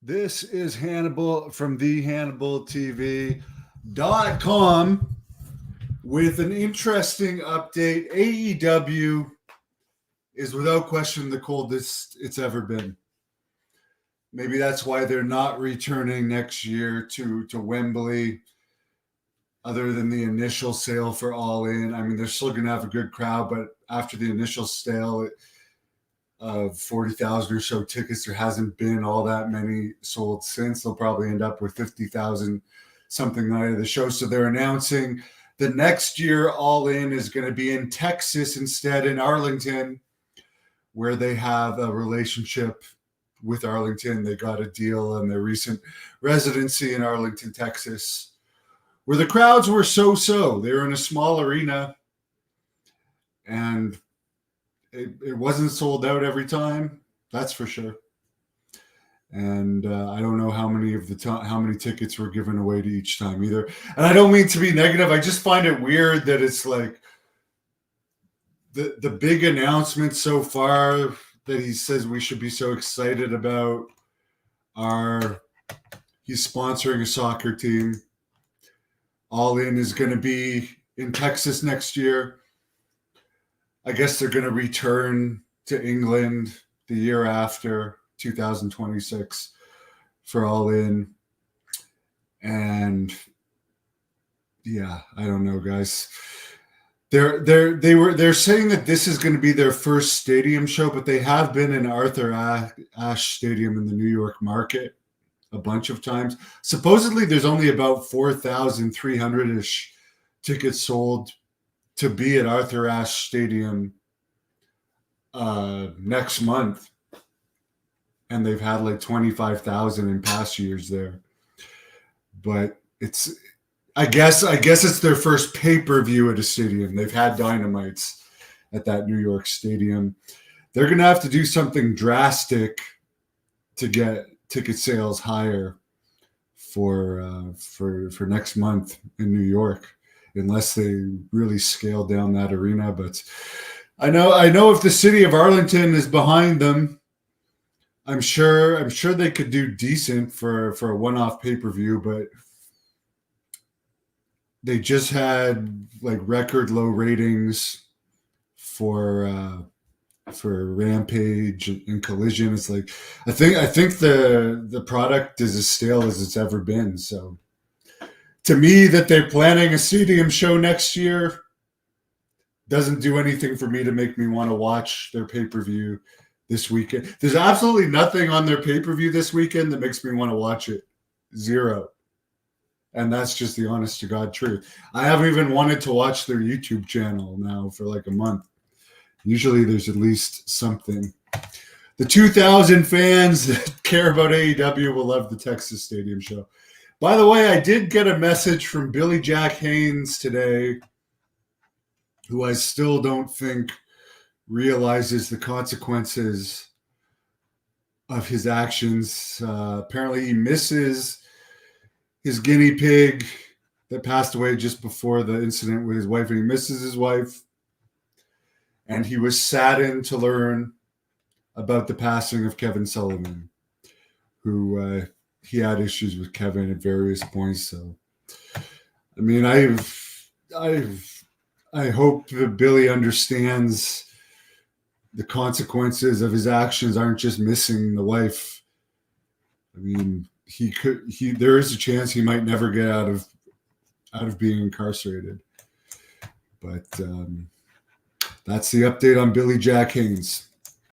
This is Hannibal from thehannibaltv.com with an interesting update. AEW is without question the coldest it's ever been. Maybe that's why they're not returning next year to Wembley, other than the initial sale for All In. I mean, they're still going to have a good crowd, but after the initial sale of 40,000 or so tickets, there hasn't been all that many sold since. They'll probably end up with 50,000 something night of the show. So they're announcing the next year All In is going to be in Texas instead, in Arlington, where they have a relationship with Arlington. They got a deal on their recent residency in Arlington, Texas, where the crowds were so-so. They were in a small arena, and it wasn't sold out every time, that's for sure. And I don't know how many tickets were given away to each time either. And I don't mean to be negative. I just find it weird that it's like the big announcement so far that he says we should be so excited about are he's sponsoring a soccer team. All In is going to be in Texas next year. I guess they're going to return to England the year after, 2026, for All In. And yeah, I don't know, guys. They're saying that this is going to be their first stadium show, but they have been in Arthur Ashe Stadium in the New York market a bunch of times. Supposedly, there's only about 4,300-ish tickets sold to be at Arthur Ashe Stadium next month, and they've had like 25,000 in past years there. But I guess it's their first pay-per-view at a stadium. They've had Dynamites at that New York stadium. They're going to have to do something drastic to get ticket sales higher for next month in New York, unless they really scale down that arena. But I know if the city of Arlington is behind them, I'm sure they could do decent for a one-off pay-per-view, but they just had like record low ratings for Rampage and Collision. It's like I think the product is as stale as it's ever been. So to me, that they're planning a stadium show next year doesn't do anything for me to make me want to watch their pay-per-view this weekend. There's absolutely nothing on their pay-per-view this weekend that makes me want to watch it. Zero. And that's just the honest to God truth. I haven't even wanted to watch their YouTube channel now for like a month. Usually there's at least something. The 2,000 fans that care about AEW will love the Texas Stadium show. By the way, I did get a message from Billy Jack Haynes today, who I still don't think realizes the consequences of his actions. Apparently he misses his guinea pig that passed away just before the incident with his wife, and he misses his wife. And he was saddened to learn about the passing of Kevin Sullivan, who he had issues with Kevin at various points. So, I mean, I hope that Billy understands the consequences of his actions aren't just missing the wife. I mean, there is a chance he might never get out of being incarcerated. But that's the update on Billy Jack Haynes.